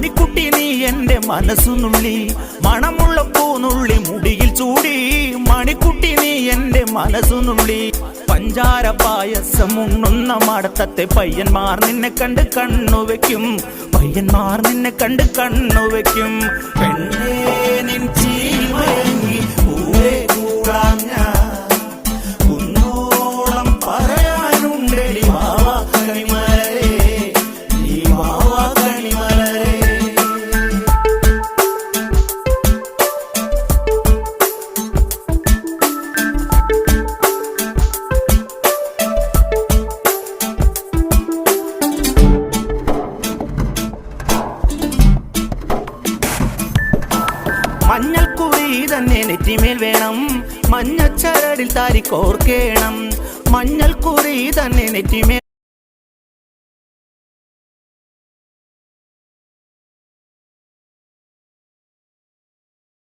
മണിക്കുട്ടി നീ എൻ്റെ മനസ്സുനുള്ളി മണമുള്ള പൂനുള്ളി മുടിയിൽ ചൂടി മണിക്കുട്ടി നീ എൻ്റെ മനസ്സുനുള്ളി പഞ്ചാര പായസം ഉണ്ണുന്ന മടത്തത്തെ പയ്യന്മാർ നിന്നെ കണ്ട് കണ്ണുവെക്കും പയ്യന്മാർ നിന്നെ കണ്ട് കണ്ണുവെക്കും പെണ്ണേ നിൻ ചീമയങ്ങി പൂവേ കൂടാൻ ഞാൻ കുന്നോളം പറയാനുണ്ടെടി വാവാ കണിമലരേ നീ വാവാ കണിമലരേ. മഞ്ഞൾക്കുറി തന്നെ നെറ്റിമേൽ വേണം മഞ്ഞച്ചരടിൽ താരി കോർക്കേണം മഞ്ഞൾക്കുറി തന്നെ നെറ്റിമേൽ